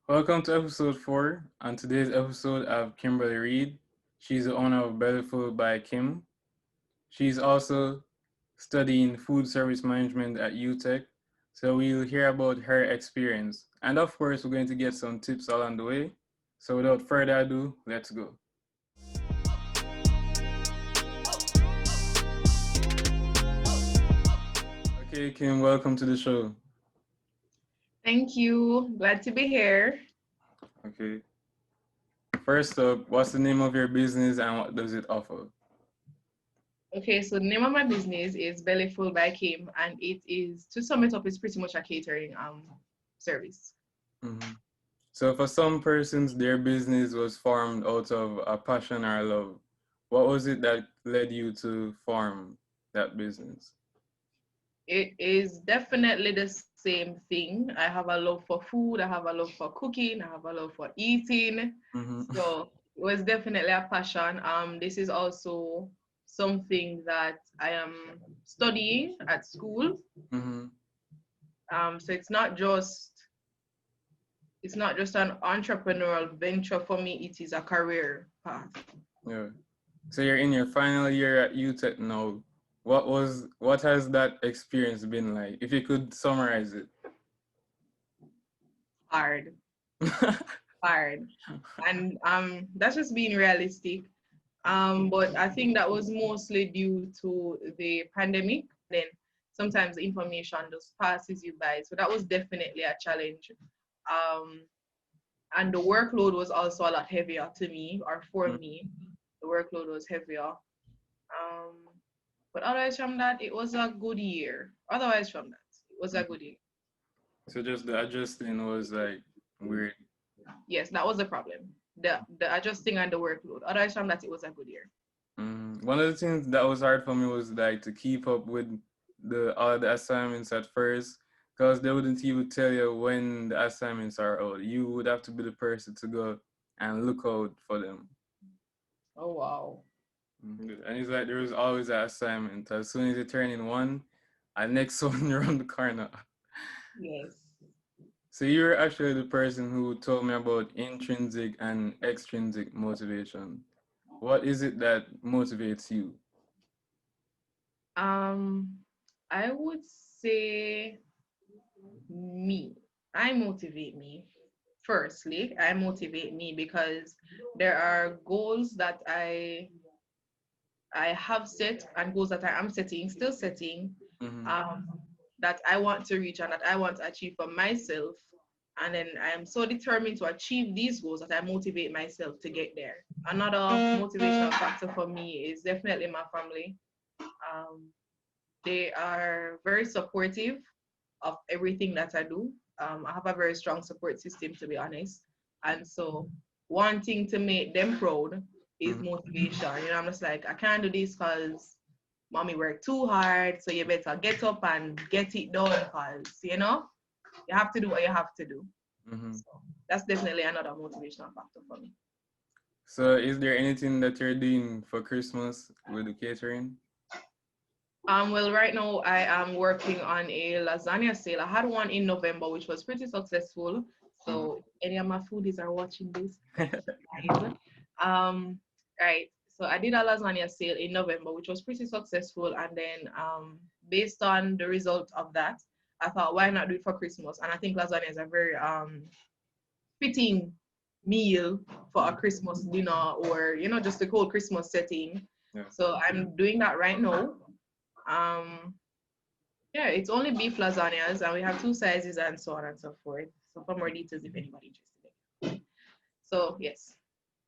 Welcome to episode 4. On today's episode, I have Kimberly Reid. She's the owner of Belliful by Kim. She's also studying food service management at UTech. So we'll hear about her experience. And of course, we're going to get some tips along the way. So without further ado, let's go. Okay, Kim, welcome to the show. Thank you. Glad to be here. Okay. First up, what's the name of your business and what does it offer? Okay, so the name of my business is Belliful by Kim, and it is, to sum it up, it's pretty much a catering service. Mhm. So for some persons, their business was formed out of a passion or a love. What was it that led you to form that business? It is definitely the same thing. I have a love for food, I have a love for cooking, I have a love for eating. Mm-hmm. So it was definitely a passion. This is also something that I am studying at school. Mm-hmm. So it's not just an entrepreneurial venture for me, it is a career path. Yeah. So you're in your final year at UTech now. What has that experience been like? If you could summarize it. Hard, hard. And that's just being realistic. But I think that was mostly due to the pandemic. Then sometimes the information just passes you by. So that was definitely a challenge. Um, and the workload was also a lot heavier to me, or for me. The workload was heavier. Um, but otherwise from that, it was a good year. Otherwise from that, it was a Mhm. good year. So just the adjusting was like weird. Yes, that was the problem. The adjusting and the workload. Otherwise from that, it was a good year. One of the things that was hard for me was like to keep up with the all the assignments at first, because they wouldn't even tell you when the assignments are out. You would have to be the person to go and look out for them. Oh wow. And it's like there was always an assignment. As soon as you turn in one, a next one around the corner. Yes. So you're actually the person who told me about intrinsic and extrinsic motivation. What is it that motivates you? Um, I would say me. I motivate me. Firstly, I motivate me because there are goals that I have set and goals that I am setting, still setting, Mm-hmm. um, that I want to reach and that I want to achieve for myself. And then I am so determined to achieve these goals that I motivate myself to get there. Another motivational factor for me is definitely my family. Um, they are very supportive of everything that I do. I have a very strong support system, to be honest. And so wanting to make them proud is Mm-hmm. motivation. I'm just like, I can't do this because mommy worked too hard. So you better get up and get it done because, you have to do what you have to do. Mm-hmm. So that's definitely another motivational factor for me. So is there anything that you're doing for Christmas with the catering? Well, right now I am working on a lasagna sale. I had one in November, which was pretty successful. So any of my foodies are watching this, guys. Um, right. So I did a lasagna sale in November, which was pretty successful. And then based on the result of that, I thought, why not do it for Christmas? And I think lasagna is a very fitting meal for a Mm-hmm. Christmas dinner or, just a cold Christmas setting. Yeah. So I'm doing that right now. Um, yeah, it's only beef lasagnas, and we have two sizes and so on and so forth. So for more details, if anybody interested. So yes,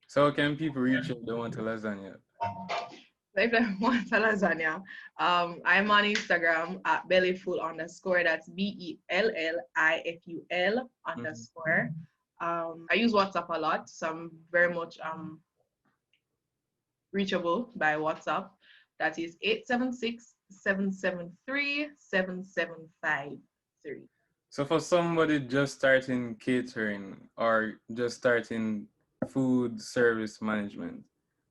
So how can people reach if they want a lasagna? so if I want a lasagna, I'm on Instagram at bellyful underscore. That's BELLIFUL Mm-hmm. underscore. I use WhatsApp a lot, so I'm very much reachable by WhatsApp. That is 876-773-7753. So for somebody just starting catering or just starting food service management,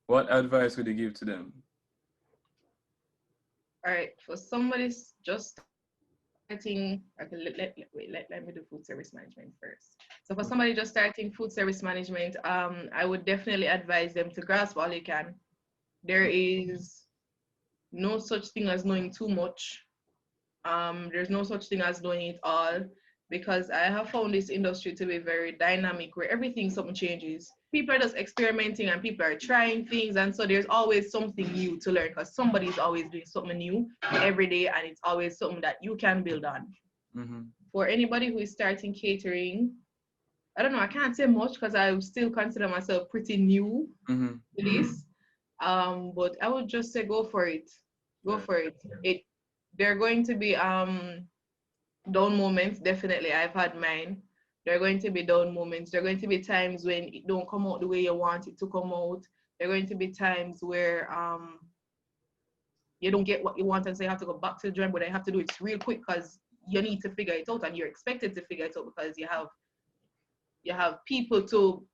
what advice would you give to them? All right, for somebody just starting, starting, okay, let me do food service management first. So for somebody just starting food service management, I would definitely advise them to grasp all they can. There is no such thing as knowing too much. There's no such thing as knowing it all, because I have found this industry to be very dynamic, where everything something changes. People are just experimenting and people are trying things, and so there's always something new to learn, because somebody's always doing something new every day, and it's always something that you can build on. Mm-hmm. For anybody who is starting catering, I don't know, I can't say much because I still consider myself pretty new Mm-hmm. to this. But I would just say go for it. Go Yeah. for it. There are going to be down moments, definitely. I've had mine. There are going to be down moments. There are going to be times when it don't come out the way you want it to come out. There are going to be times where you don't get what you want, and so you have to go back to the drawing board. You have to do it real quick because you need to figure it out, and you're expected to figure it out because you have people to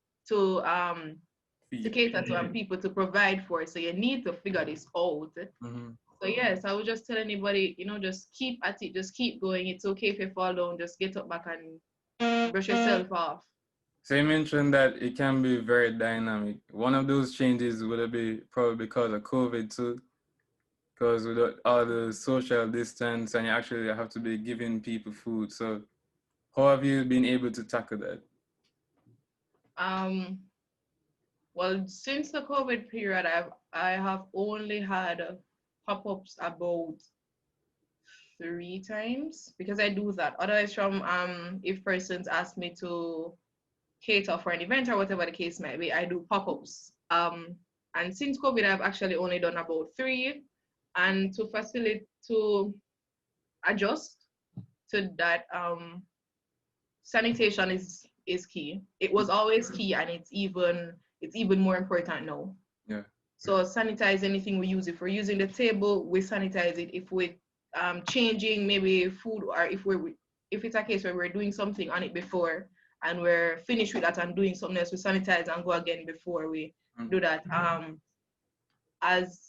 Feed. cater to and people to provide for. So you need to figure this out. Mm-hmm. So yes, I would just tell anybody, just keep at it, just keep going. It's okay if you fall down, just get up back and brush yourself off. So you mentioned that it can be very dynamic. One of those changes would be probably because of COVID too, because with all the social distance and you actually have to be giving people food. So how have you been able to tackle that? Um, well, since the COVID period, I have only had pop-ups about 3 times because I do that. Otherwise, from if persons ask me to cater for an event or whatever the case might be, I do pop-ups. And since COVID, I've actually only done about 3. And to facilitate, to adjust to that, sanitation is key. It was always key, and it's even more important now. Yeah. So sanitize anything we use. If we're using the table, we sanitize it. If we're changing maybe food, or if it's a case where we're doing something on it before and we're finished with that and doing something else, we sanitize and go again before we do that. As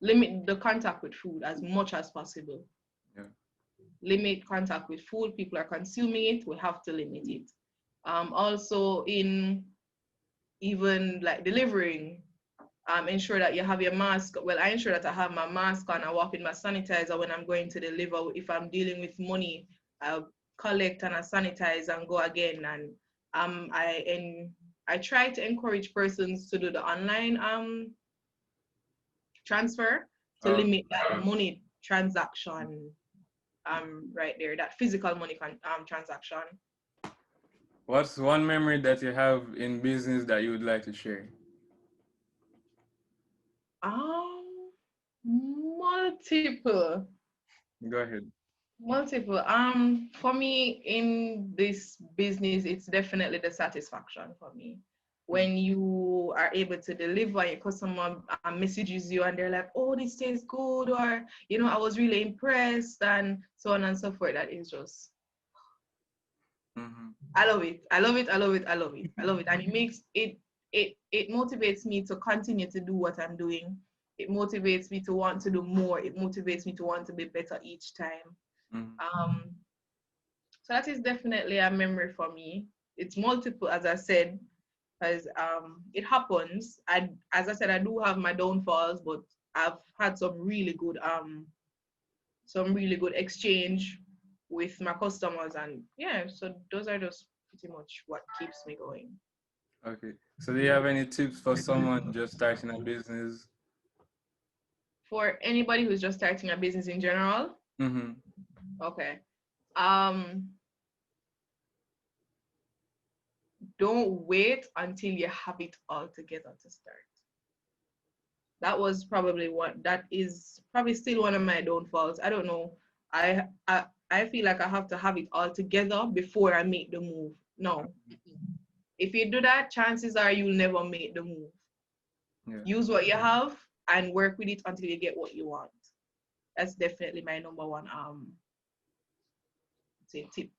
limit the contact with food as much as possible. Yeah. Limit contact with food. People are consuming it. We have to limit it. Also, in even like delivering, ensure that you have your mask. Well, I ensure that I have my mask on. I walk with my sanitizer when I'm going to deliver. If I'm dealing with money, I collect and I sanitize and go again. And I try to encourage persons to do the online transfer to Oh, limit that money transaction right there, that physical money transaction. what's one memory that you have in business that you would like to share? Multiple. Go ahead. Multiple. For me in this business, it's definitely the satisfaction for me. When you are able to deliver, your customer messages you and they're like, oh, this tastes good, or, I was really impressed, and so on and so forth. That is just, Mm-hmm. I love it. I love it. I love it. I love it. I love it. And it motivates me to continue to do what I'm doing. It motivates me to want to do more. It motivates me to want to be better each time. Mm-hmm. Um, so that is definitely a memory for me. It's multiple, as I said, because it happens. As I said, I do have my downfalls, but I've had some really good exchange with my customers, and yeah, so those are just pretty much what keeps me going. Okay. So do you have any tips for someone just starting a business? For anybody who's just starting a business in general, Mm-hmm. okay. Don't wait until you have it all together to start. That is probably still one of my downfalls. I don't know. I feel like I have to have it all together before I make the move. No. If you do that, chances are you'll never make the move. Yeah. Use what you have and work with it until you get what you want. That's definitely my number one say tip.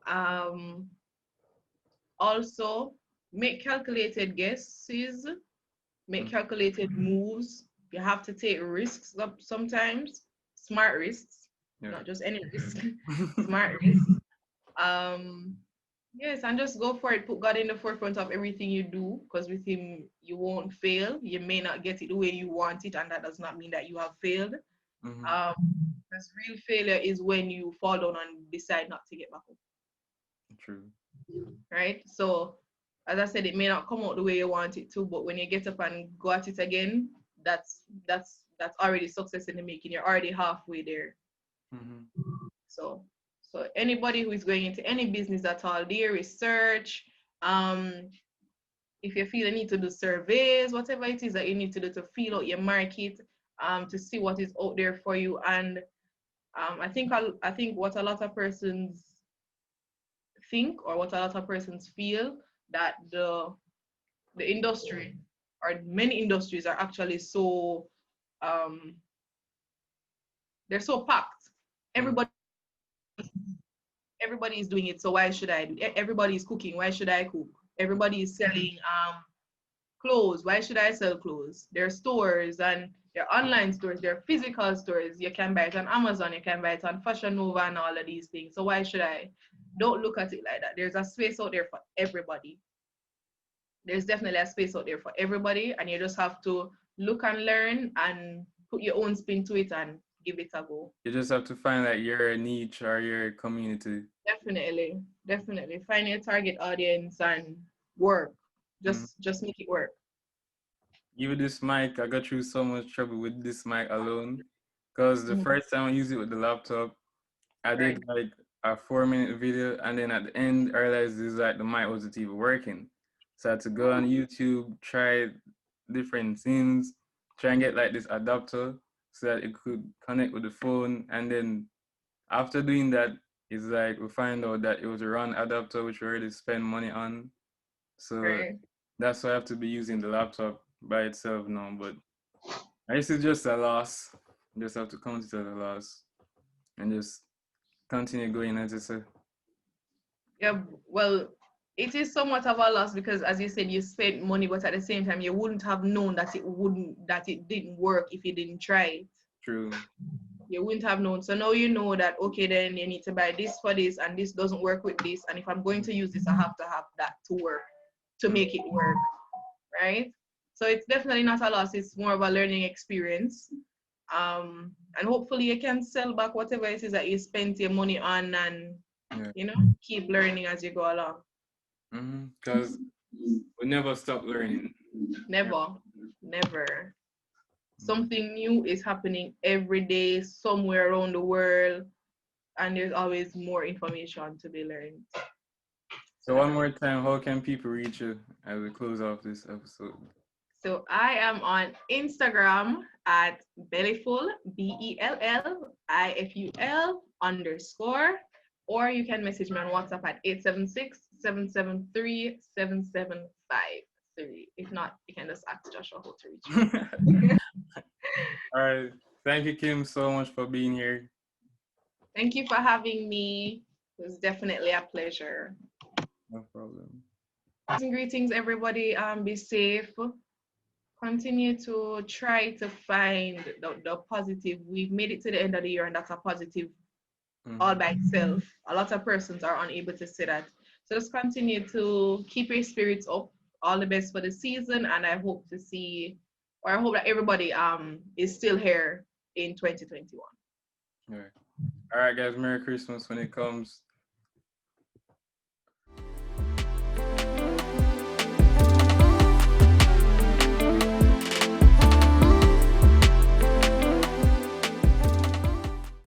Um Also, make calculated guesses, make Mm-hmm. calculated moves. You have to take risks sometimes, smart risks. Yeah. not just any risk, smart risk. Um, yes, and just go for it. Put God in the forefront of everything you do, because with Him you won't fail. You may not get it the way you want it, and that does not mean that you have failed. Mm-hmm. Because real failure is when you fall down and decide not to get back up, True. right? So, as I said, it may not come out the way you want it to, but when you get up and go at it again, that's already success in the making. You're already halfway there. Mm-hmm. So, so anybody who is going into any business at all, their research, um, if you feel you need to do surveys, whatever it is that you need to do to feel out your market, to see what is out there for you. And I think what a lot of persons think, or what a lot of persons feel, that the industry, or many industries, are actually so um, they're so packed. Mm-hmm. Everybody everybody is doing it, so why should I do? Everybody is cooking, why should I cook? Everybody is selling clothes, why should I sell clothes? There are stores, and there are online stores, there are physical stores. You can buy it on Amazon, you can buy it on Fashion Nova and all of these things. So why should I? Don't look at it like that. There's a space out there for everybody. There's definitely a space out there for everybody, and you just have to look and learn and put your own spin to it and give it a go. You just have to find like your niche or your community. Definitely, definitely. Find your target audience and work. Mm-hmm. Just make it work. Even this mic, I got through so much trouble with this mic alone. Because the Mhm. first time I used it with the laptop, I Right. did like a 4 minute video, and then at the end, I realized this like the mic wasn't even working. So I had to go on YouTube, try different things, try and get like this adapter so that it could connect with the phone. And then after doing that, it's like we find out that it was a wrong adapter, which we already spent money on. So Right. that's why I have to be using the laptop by itself now. But I guess it's just a loss. Just have to count it as a loss and just continue going as I said. Yeah. Well, it is somewhat of a loss because, as you said, you spent money, but at the same time, you wouldn't have known that it didn't work if you didn't try it. True. You wouldn't have known. So now you know that, okay, then you need to buy this for this, and this doesn't work with this. And if I'm going to use this, I have to have that to work, to Mm. make it work, right? So it's definitely not a loss. It's more of a learning experience. And hopefully you can sell back whatever it is that you spent your money on, and Yeah. keep learning as you go along. Because we never stop learning. Yeah. Never, never. Mm. Something new is happening every day somewhere around the world, and there's always more information to be learned. So So one that's more time, how can people reach you as we close off this episode? So I am on Instagram at Belliful, BELLIFUL_, or you can message me on WhatsApp at 876-773-7753. If not, you can just ask Joshua how to reach me. All right. Thank you, Kim, so much for being here. Thank you for having me. It was definitely a pleasure. No problem. Greetings, everybody. Be safe. Continue to try to find the positive. We've made it to the end of the year, and that's a positive all by itself. A lot of persons are unable to say that. So just continue to keep your spirits up. All the best for the season, and I hope to see, or I hope that everybody is still here in 2021. All right. All right, guys. Merry Christmas when it comes.